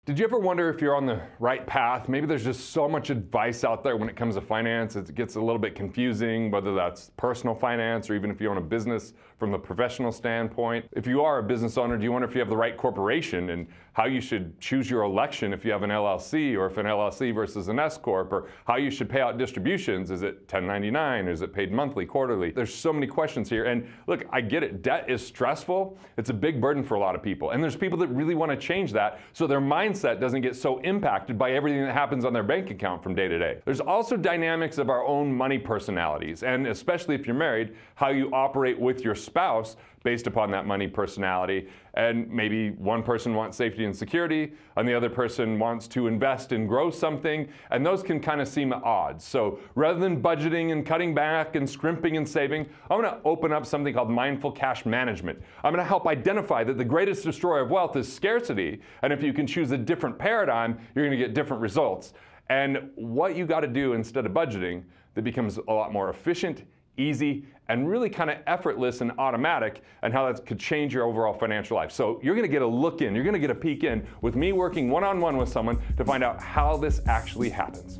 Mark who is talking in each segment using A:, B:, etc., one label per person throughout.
A: Did you ever wonder if you're on the right path? Maybe there's just so much advice out there when it comes to finance, it gets a little bit confusing, whether that's personal finance or even if you own a business from the professional standpoint. If you are a business owner, do you wonder if you have the right corporation and how you should choose your election if you have an LLC, or if an LLC versus an S Corp, or how you should pay out distributions? Is it 1099? Is it paid monthly, quarterly? There's so many questions here. And look, I get it. Debt is stressful. It's a big burden for a lot of people. And there's people that really want to change that so their mindset doesn't get so impacted by everything that happens on their bank account from day to day. There's also dynamics of our own money personalities, and especially if you're married, how you operate with your spouse based upon that money personality. And maybe one person wants safety and security, and the other person wants to invest and grow something, and those can kind of seem at odds. So rather than budgeting and cutting back and scrimping and saving, I'm going to open up something called mindful cash management. I'm going to help identify that the greatest destroyer of wealth is scarcity, and if you can choose a different paradigm, you're going to get different results. And what you got to do instead of budgeting that becomes a lot more efficient, easy, and really kind of effortless and automatic, and how that could change your overall financial life. So you're going to get a look in, you're going to get a peek in with me working one-on-one with someone to find out how this actually happens.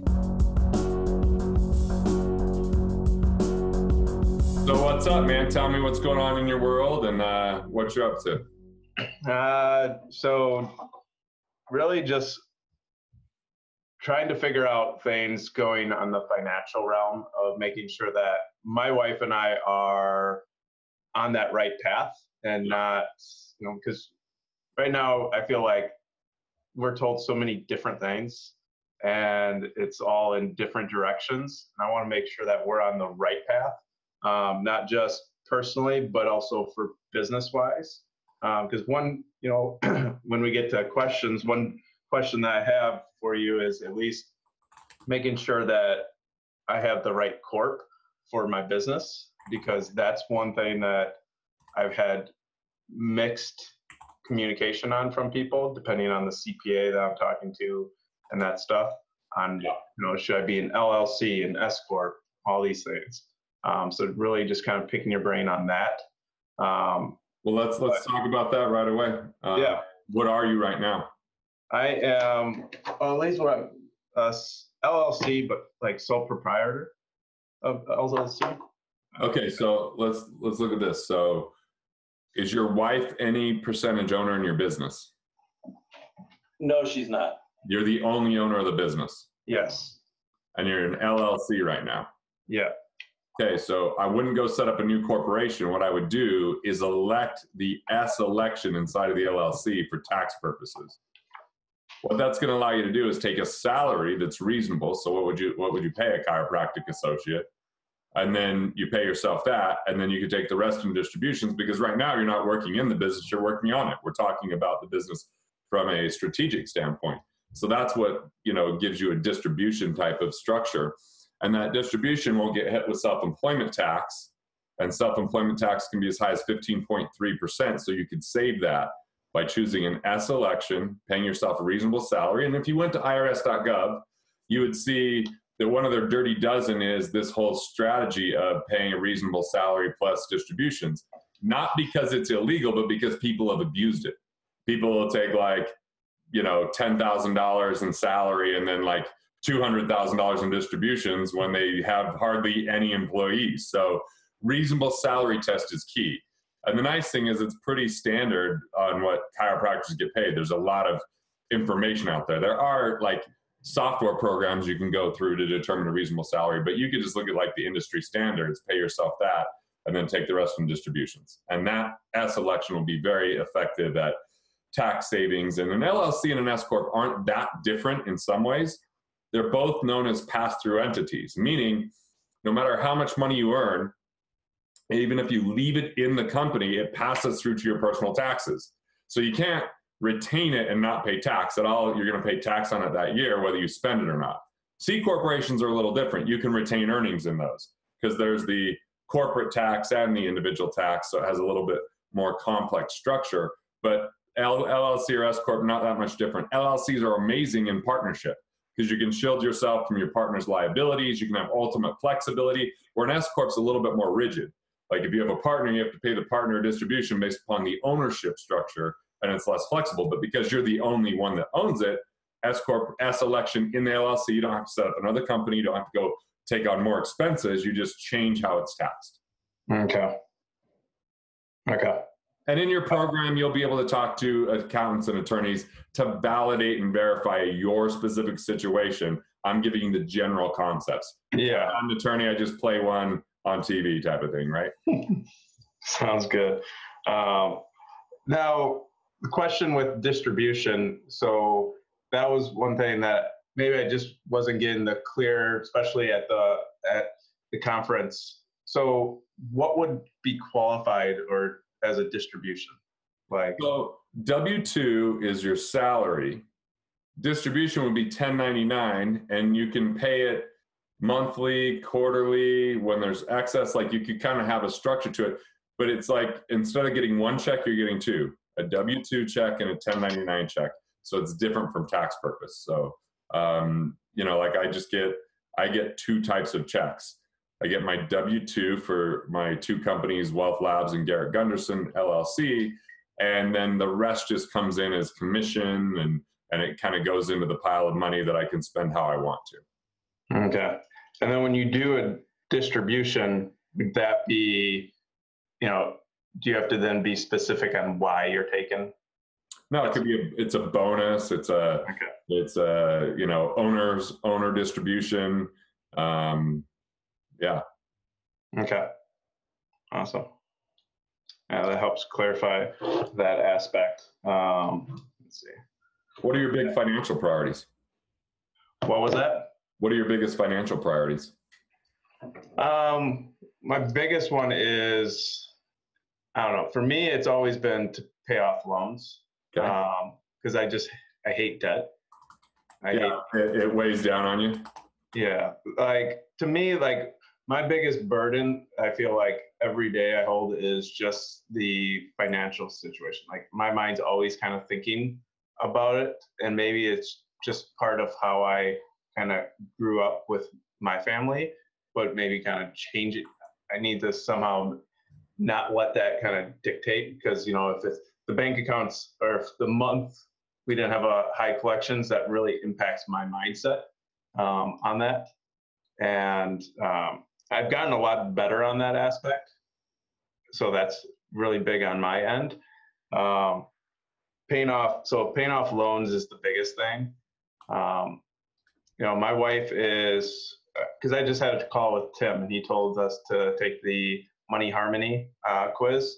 A: So what's up, man? Tell me what's going on in your world and what you're up to.
B: So really just trying to figure out things going on the financial realm of making sure that my wife and I are on that right path, and not, because right now I feel like we're told so many different things and it's all in different directions. And I want to make sure that we're on the right path, not just personally, but also for business wise. Because when we get to questions, one question that I have for you is at least making sure that I have the right corp for my business, because that's one thing that I've had mixed communication on from people, depending on the CPA that I'm talking to and that stuff. On, should I be an LLC, an S Corp, all these things. So really just kind of picking your brain on that.
A: Well, let's talk about that right away.
B: Yeah.
A: What are you right now?
B: I am, at least what LLC, but like sole proprietor of LLC.
A: Okay, so let's look at this. So, is your wife any percentage owner in your business?
B: No, she's not.
A: You're the only owner of the business?
B: Yes.
A: And you're an LLC right now?
B: Yeah.
A: Okay, so I wouldn't go set up a new corporation. What I would do is elect the S election inside of the LLC for tax purposes. What that's going to allow you to do is take a salary that's reasonable. So what would you pay a chiropractic associate? And then you pay yourself that, and then you can take the rest in distributions, because right now you're not working in the business, you're working on it. We're talking about the business from a strategic standpoint. So that's what, gives you a distribution type of structure. And that distribution will get hit with self-employment tax, and self-employment tax can be as high as 15.3%. So you could save that by choosing an S election, paying yourself a reasonable salary. And if you went to irs.gov, you would see that one of their dirty dozen is this whole strategy of paying a reasonable salary plus distributions, not because it's illegal, but because people have abused it. People will take $10,000 in salary and then $200,000 in distributions when they have hardly any employees. So reasonable salary test is key. And the nice thing is it's pretty standard on what chiropractors get paid. There's a lot of information out there. There are software programs you can go through to determine a reasonable salary, but you could just look at the industry standards, pay yourself that, and then take the rest from distributions. And that S election will be very effective at tax savings. And an LLC and an S Corp aren't that different in some ways. They're both known as pass-through entities, meaning no matter how much money you earn, even if you leave it in the company, it passes through to your personal taxes. So you can't retain it and not pay tax at all. You're going to pay tax on it that year, whether you spend it or not. C corporations are a little different. You can retain earnings in those because there's the corporate tax and the individual tax. So it has a little bit more complex structure, but LLC or S Corp, not that much different. LLCs are amazing in partnership because you can shield yourself from your partner's liabilities. You can have ultimate flexibility, where an S Corp's a little bit more rigid. Like if you have a partner, you have to pay the partner distribution based upon the ownership structure and it's less flexible. But because you're the only one that owns it, S corp, S election in the LLC, you don't have to set up another company. You don't have to go take on more expenses. You just change how it's taxed.
B: Okay.
A: And in your program, you'll be able to talk to accountants and attorneys to validate and verify your specific situation. I'm giving you the general concepts.
B: Yeah.
A: I'm an attorney. I just play one on TV type of thing, right?
B: Sounds good. Now, the question with distribution. So that was one thing that maybe I just wasn't getting the clear, especially at the conference. So what would be qualified or as a distribution? Like,
A: so W-2 is your salary. Distribution would be 1099, and you can pay it monthly, quarterly, when there's excess. Like, you could kind of have a structure to it, but it's like, instead of getting one check, you're getting two, a W-2 check and a 1099 check. So it's different from tax purpose. So, like I get two types of checks. I get my W-2 for my two companies, Wealth Labs and Garrett Gunderson, LLC. And then the rest just comes in as commission, and it kind of goes into the pile of money that I can spend how I want to.
B: Okay. And then when you do a distribution, would that be, do you have to then be specific on why you're taking?
A: No, it could be it's a bonus. It's a owner distribution. Yeah.
B: Okay. Awesome. That helps clarify that aspect. Let's see.
A: What are your big financial priorities?
B: What was that?
A: What are your biggest financial priorities?
B: My biggest one is, I don't know. For me, it's always been to pay off loans.
A: Okay.
B: Because I hate debt.
A: It weighs down on you.
B: Yeah. Like, to me, like, my biggest burden, I feel like every day I hold, is just the financial situation. Like, my mind's always kind of thinking about it. And maybe it's just part of how I kind of grew up with my family, but maybe kind of change it. I need to somehow not let that kind of dictate, because, if it's the bank accounts, or if the month we didn't have a high collections, that really impacts my mindset on that. And I've gotten a lot better on that aspect. So that's really big on my end. Paying off loans is the biggest thing. My wife is, because I just had a call with Tim, and he told us to take the Money Harmony quiz.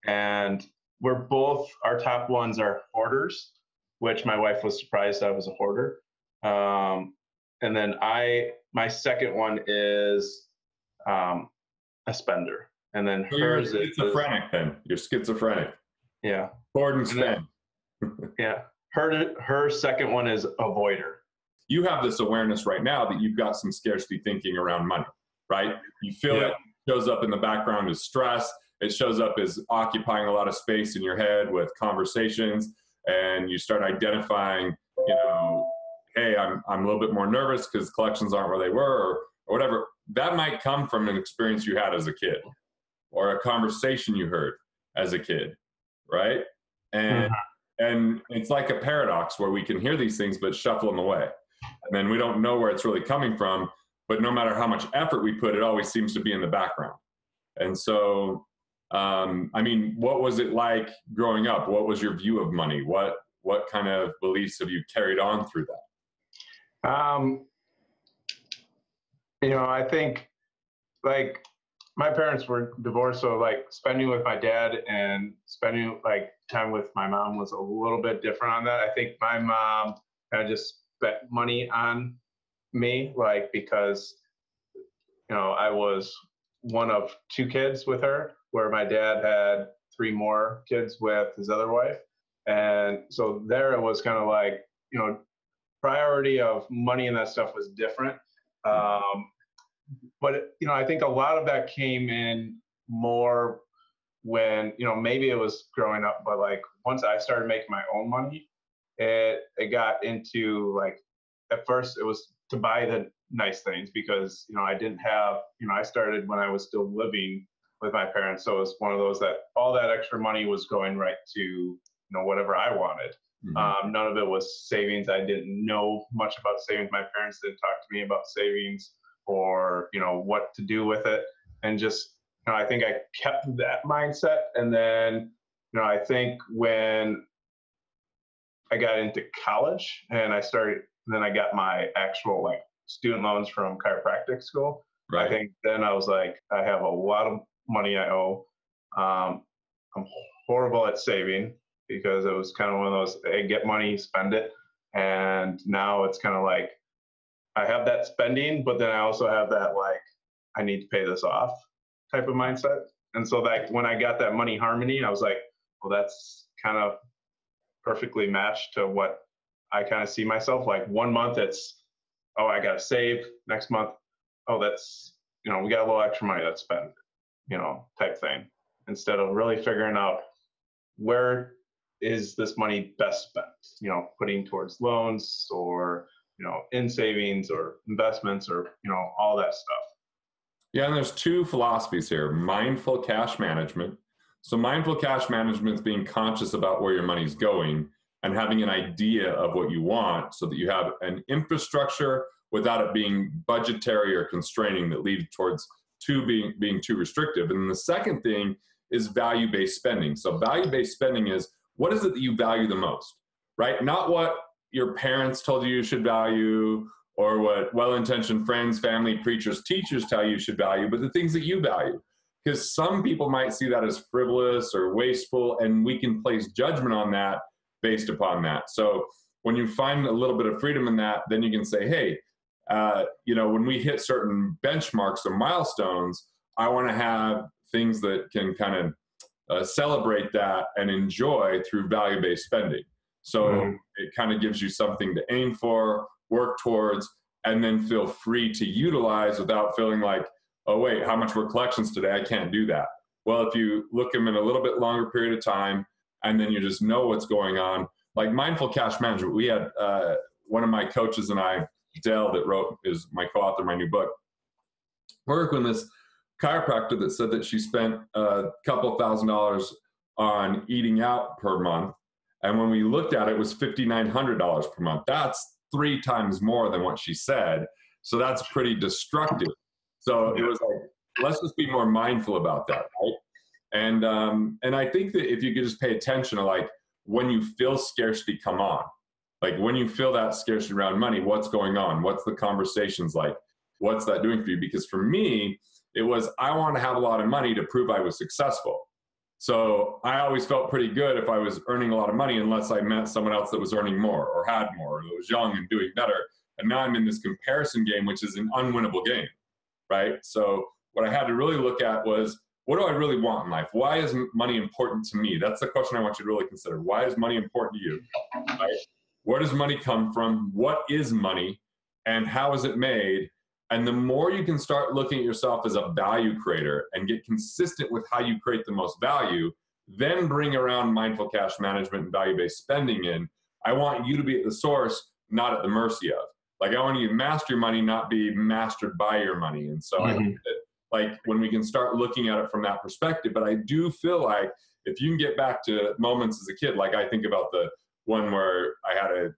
B: And our top ones are hoarders, which my wife was surprised I was a hoarder. And then my second one is a spender. And then hers
A: You're schizophrenic then. You're schizophrenic.
B: Yeah.
A: Hoard and spend.
B: Yeah. Her second one is avoider.
A: You have this awareness right now that you've got some scarcity thinking around money, right? You feel it shows up in the background as stress. It shows up as occupying a lot of space in your head with conversations, and you start identifying, hey, I'm a little bit more nervous because collections aren't where they were, or whatever. That might come from an experience you had as a kid, or a conversation you heard as a kid, right? And it's like a paradox where we can hear these things but shuffle them away. And then we don't know where it's really coming from, but no matter how much effort we put, it always seems to be in the background. And so, what was it like growing up? What was your view of money? What kind of beliefs have you carried on through that?
B: I think, like, my parents were divorced, so, like, spending with my dad and spending, like, time with my mom was a little bit different on that. I think my mom kind of just spent money on me, like, because, I was one of two kids with her, where my dad had three more kids with his other wife. And so there it was kind of like, priority of money and that stuff was different. But, I think a lot of that came in more when, maybe it was growing up, but, like, once I started making my own money, it got into, like, at first it was to buy the nice things, because, I didn't have, I started when I was still living with my parents. So it was one of those that all that extra money was going right to whatever I wanted. None of it was savings. I didn't know much about savings. My parents didn't talk to me about savings or, what to do with it. And just, I think I kept that mindset. And then, I think when I got into college and then I got my actual student loans from chiropractic school.
A: Right.
B: I think then I was like, I have a lot of money I owe. I'm horrible at saving because it was kind of one of those, hey, get money, spend it. And now it's kind of like, I have that spending, but then I also have that, I need to pay this off type of mindset. And so when I got that money harmony, I was like, well, that's kind of perfectly matched to what I kind of see myself. Like 1 month it's, oh, I got to save. Next month, oh, that's, we got a little extra money, let's spend, type thing. Instead of really figuring out where is this money best spent, putting towards loans or, in savings or investments or, all that stuff.
A: Yeah, and there's two philosophies here: mindful cash management. So mindful cash management is being conscious about where your money's going and having an idea of what you want so that you have an infrastructure without it being budgetary or constraining that leads towards being too restrictive. And then the second thing is value-based spending. So value-based spending is, what is it that you value the most, right? Not what your parents told you should value or what well-intentioned friends, family, preachers, teachers tell you should value, but the things that you value. Because some people might see that as frivolous or wasteful, and we can place judgment on that based upon that. So when you find a little bit of freedom in that, then you can say, hey, when we hit certain benchmarks or milestones, I want to have things that can kind of celebrate that and enjoy through value-based spending. So it kind of gives you something to aim for, work towards, and then feel free to utilize without feeling like, oh, wait, how much were collections today? I can't do that. Well, if you look them in a little bit longer period of time, and then you just know what's going on, like mindful cash management, we had one of my coaches and I, Dale, that is my co-author of my new book, work with this chiropractor that said that she spent a couple $1,000s on eating out per month. And when we looked at it, it was $5,900 per month. That's 3 times more than what she said. So that's pretty destructive. So it was like, let's just be more mindful about that, right? And I think that if you could just pay attention to like when you feel scarcity come on, like when you feel that scarcity around money, what's going on? What's the conversations like? What's that doing for you? Because for me, it was, I want to have a lot of money to prove I was successful. So I always felt pretty good if I was earning a lot of money, unless I met someone else that was earning more or had more or was young and doing better. And now I'm in this comparison game, which is an unwinnable game, right? So what I had to really look at was, what do I really want in life? Why is money important to me? That's the question I want you to really consider. Why is money important to you? Right? Where does money come from? What is money? And how is it made? And the more you can start looking at yourself as a value creator and get consistent with how you create the most value, then bring around mindful cash management and value-based spending in. I want you to be at the source, not at the mercy of. Like, I want you to master your money, not be mastered by your money. And so I think that, like, when we can start looking at it from that perspective, but I do feel like if you can get back to moments as a kid, like I think about the one where I had an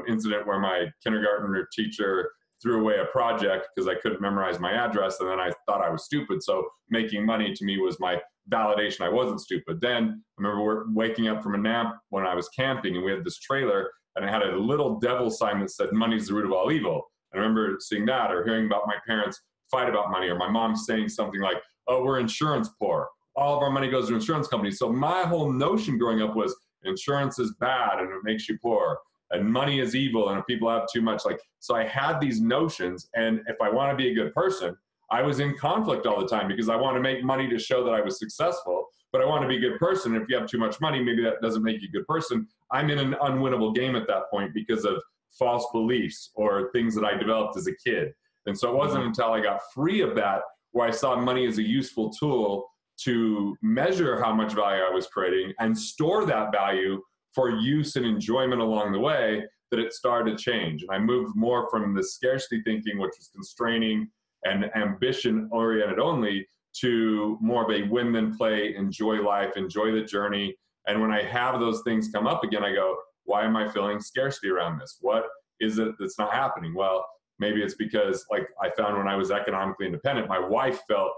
A: incident where my kindergarten teacher threw away a project because I couldn't memorize my address, and then I thought I was stupid. So making money to me was my validation I wasn't stupid. Then I remember waking up from a nap when I was camping, and we had this trailer, and it had a little devil sign that said, "Money's the root of all evil." I remember seeing that, or hearing about my parents fight about money, or my mom saying something like, "Oh, we're insurance poor. All of our money goes to insurance companies." So my whole notion growing up was insurance is bad and it makes you poor, and money is evil, and if people have too much, so I had these notions, and if I want to be a good person, I was in conflict all the time because I want to make money to show that I was successful, but I want to be a good person. If you have too much money, maybe that doesn't make you a good person. I'm in an unwinnable game at that point because of false beliefs or things that I developed as a kid. And so it wasn't until I got free of that where I saw money as a useful tool to measure how much value I was creating and store that value for use and enjoyment along the way, that it started to change. And I moved more from the scarcity thinking, which was constraining and ambition oriented only, to more of a win then play, enjoy life, enjoy the journey, And when I have those things come up again, I go, why am I feeling scarcity around this? What is it that's not happening? Well, maybe it's because, like I found when I was economically independent, my wife felt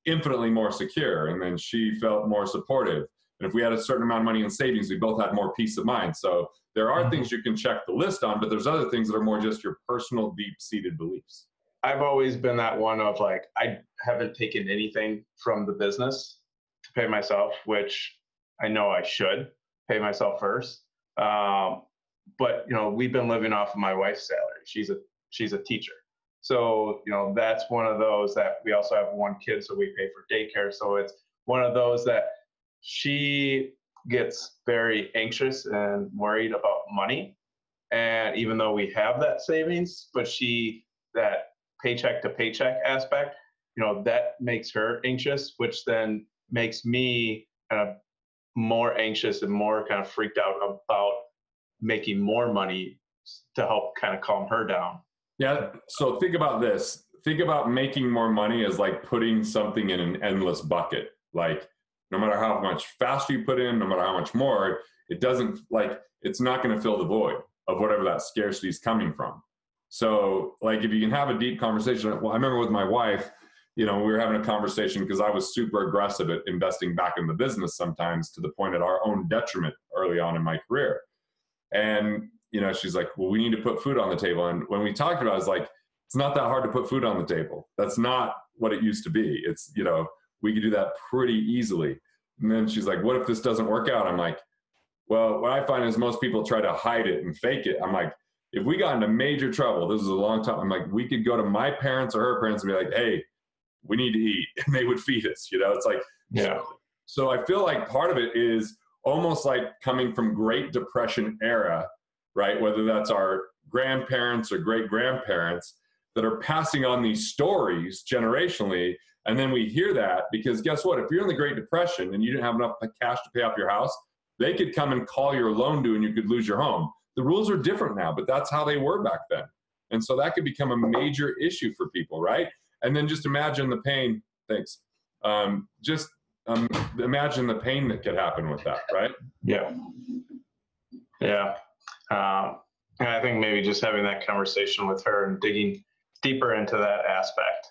A: infinitely more secure, and then she felt more supportive. And if we had a certain amount of money in savings, we both had more peace of mind. So there are things you can check the list on, but there's other things that are more just your personal deep-seated beliefs.
B: I've always been that one of like, I haven't taken anything from the business to pay myself, which I know I should pay myself first. But, you know, we've been living off of my wife's salary. She's a teacher. So, you know, that's one of those that we also have one kid, so we pay for daycare. So it's one of those that she gets very anxious and worried about money. And even though we have that savings, but that paycheck to paycheck aspect, you know, that makes her anxious, which then makes me kind of more anxious and more kind of freaked out about making more money to help kind of calm her down.
A: Yeah. So think about this. Think about making more money as like putting something in an endless bucket. Like no matter how much faster you put in, no matter how much more, it doesn't, like, it's not going to fill the void of whatever that scarcity is coming from. So like if you can have a deep conversation, well, I remember with my wife, you know, we were having a conversation because I was super aggressive at investing back in the business sometimes to the point at our own detriment early on in my career. And, you know, she's like, well, we need to put food on the table. And when we talked about it, I was like, it's not that hard to put food on the table. That's not what it used to be. It's, you know, we could do that pretty easily. And then she's like, what if this doesn't work out? I'm like, well, what I find is most people try to hide it and fake it. I'm like, if we got into major trouble, this is a long time, I'm like, we could go to my parents or her parents and be like, hey, we need to eat. And they would feed us, you know, it's like,
B: yeah.
A: So I feel like part of it is almost like coming from Great Depression era, right? Whether that's our grandparents or great grandparents that are passing on these stories generationally. And then we hear that because guess what? If you're in the Great Depression and you didn't have enough cash to pay off your house, they could come and call your loan due and you could lose your home. The rules are different now, but that's how they were back then. And so that could become a major issue for people, right? And then just imagine the pain. Thanks. Imagine the pain that could happen with that, right?
B: Yeah. Yeah. And I think maybe just having that conversation with her and digging deeper into that aspect.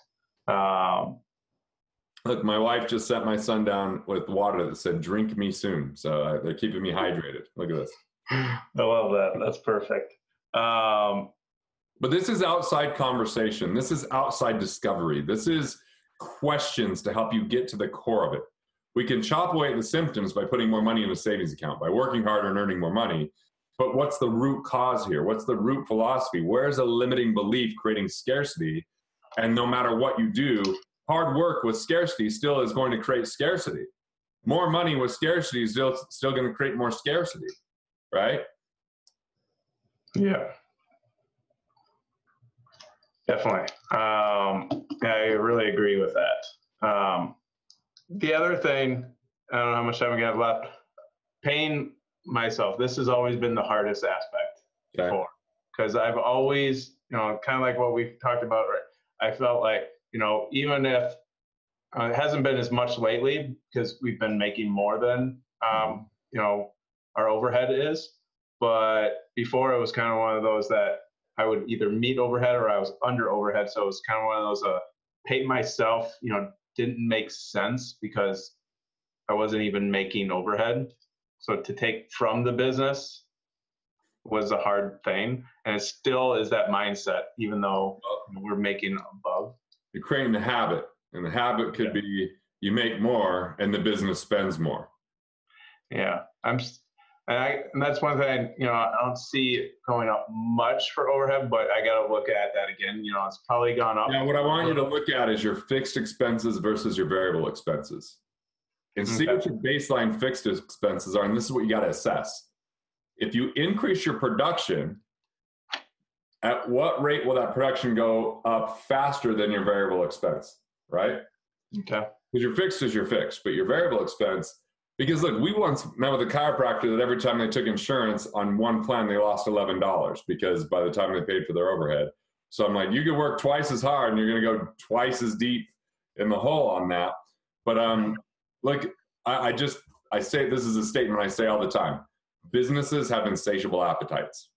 A: Look, my wife just sat my son down with water that said, drink me soon. So they're keeping me hydrated. Look at this.
B: I love that. That's perfect.
A: But this is outside conversation. This is outside discovery. This is questions to help you get to the core of it. We can chop away at the symptoms by putting more money in a savings account, by working harder and earning more money. But what's the root cause here? What's the root philosophy? Where's a limiting belief creating scarcity? And no matter what you do, hard work with scarcity still is going to create scarcity. More money with scarcity is still going to create more scarcity, right?
B: Yeah. Definitely. I really agree with that. The other thing, I don't know how much time we have left, paying myself. This has always been the hardest aspect for, because I've always, you know, kind of like what we've talked about, right? I felt like, you know, even if it hasn't been as much lately because we've been making more than, you know, our overhead is. But before it was kind of one of those that I would either meet overhead or I was under overhead. So it was kind of one of those pay myself, you know, didn't make sense because I wasn't even making overhead. So to take from the business was a hard thing. And it still is that mindset, even though we're making above.
A: You're creating the habit, and the habit could be you make more and the business spends more.
B: Yeah. And that's one thing, you know, I don't see it going up much for overhead, but I got to look at that again. You know, it's probably gone up.
A: Yeah, what I want you to look at is your fixed expenses versus your variable expenses. And see what your baseline fixed expenses are, and this is what you got to assess. If you increase your production, at what rate will that production go up faster than your variable expense, right?
B: Okay.
A: Because your fixed is your fixed, but your variable expense, because look, we once met with a chiropractor that every time they took insurance on one plan, they lost $11 because by the time they paid for their overhead. So I'm like, you could work twice as hard and you're going to go twice as deep in the hole on that. But look, I I say, this is a statement I say all the time. Businesses have insatiable appetites.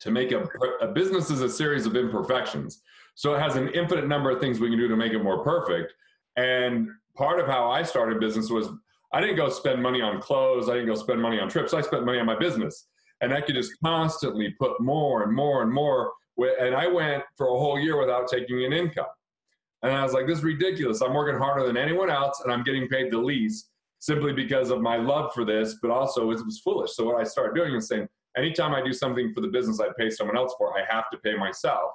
A: To make a business is a series of imperfections. So it has an infinite number of things we can do to make it more perfect. And part of how I started business was I didn't go spend money on clothes. I didn't go spend money on trips. I spent money on my business. And I could just constantly put more and more and more. And I went for a whole year without taking an income. And I was like, this is ridiculous. I'm working harder than anyone else, and I'm getting paid the least simply because of my love for this, but also it was foolish. So what I started doing is saying, anytime I do something for the business I pay someone else for, I have to pay myself.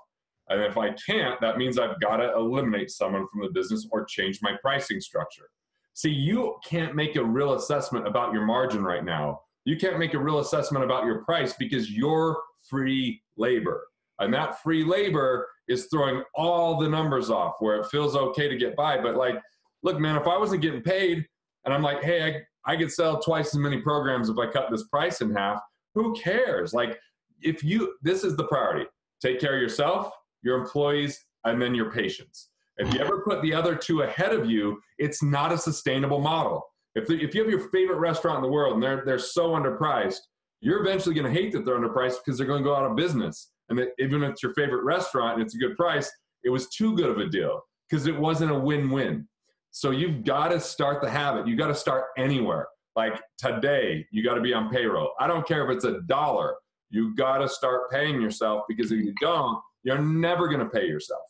A: And if I can't, that means I've got to eliminate someone from the business or change my pricing structure. See, you can't make a real assessment about your margin right now. You can't make a real assessment about your price because you're free labor. And that free labor is throwing all the numbers off where it feels okay to get by. But like, look, man, if I wasn't getting paid and I'm like, hey, I could sell twice as many programs if I cut this price in half, who cares? Like, this is the priority. Take care of yourself, your employees, and then your patients. If you ever put the other two ahead of you, it's not a sustainable model. If you have your favorite restaurant in the world and they're so underpriced, you're eventually going to hate that they're underpriced because they're going to go out of business. And that even if it's your favorite restaurant and it's a good price, it was too good of a deal because it wasn't a win-win. So you've got to start the habit. You got to start anywhere. Like today, you got to be on payroll. I don't care if it's $1. You got to start paying yourself because if you don't, you're never going to pay yourself.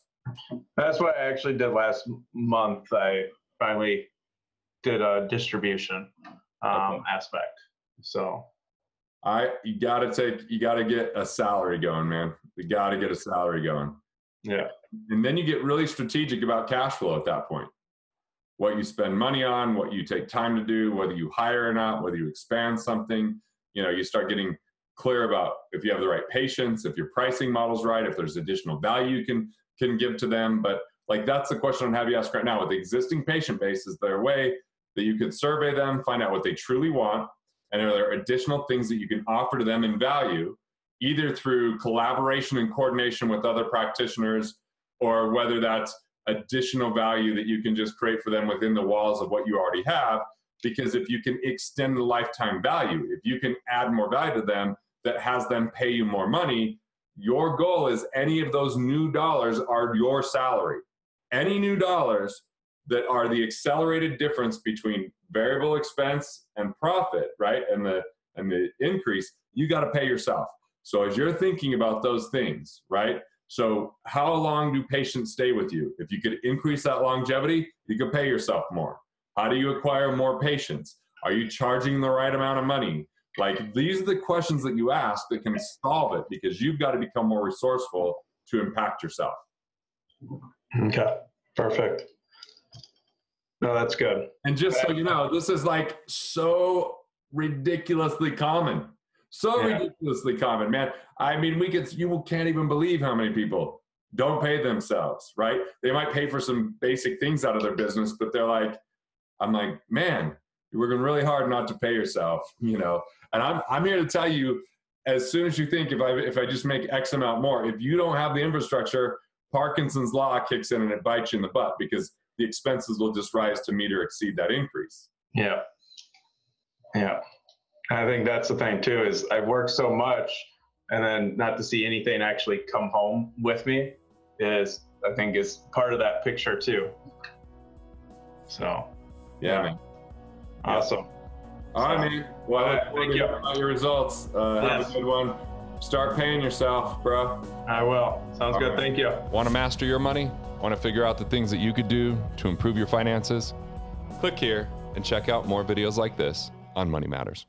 B: That's what I actually did last month. I finally did a distribution aspect. So
A: you got to get a salary going, man. You got to get a salary going.
B: Yeah.
A: And then you get really strategic about cash flow at that point. What you spend money on, what you take time to do, whether you hire or not, whether you expand something, you start getting clear about if you have the right patients, if your pricing model's right, if there's additional value you can give to them. But like, that's the question I'd have you ask right now. With the existing patient base, is there a way that you could survey them, find out what they truly want? And are there additional things that you can offer to them in value, either through collaboration and coordination with other practitioners, or whether that's additional value that you can just create for them within the walls of what you already have? Because if you can extend the lifetime value, if you can add more value to them that has them pay you more money, your goal is any of those new dollars are your salary. Any new dollars that are the accelerated difference between variable expense and profit, right? And the increase, you got to pay yourself. So as you're thinking about those things, right? So how long do patients stay with you? If you could increase that longevity, you could pay yourself more. How do you acquire more patients? Are you charging the right amount of money? Like, these are the questions that you ask that can solve it, because you've got to become more resourceful to impact yourself.
B: Okay, perfect. No, that's good.
A: And just so you know, this is like so ridiculously common. Ridiculously common, man. I mean, you can't even believe how many people don't pay themselves, right? They might pay for some basic things out of their business, but I'm like, man, you're working really hard not to pay yourself, And I'm here to tell you, as soon as you think, if I just make X amount more, if you don't have the infrastructure, Parkinson's law kicks in and it bites you in the butt, because the expenses will just rise to meet or exceed that increase.
B: Yeah. Yeah. I think that's the thing too, is I've worked so much, and then not to see anything actually come home with me is part of that picture too. So,
A: yeah, man.
B: Awesome.
A: All right, man. Well, thank you about your results. Have a good one. Start paying yourself, bro.
B: I will. Sounds good. Thank you.
A: Want to master your money? Want to figure out the things that you could do to improve your finances? Click here and check out more videos like this on Money Matters.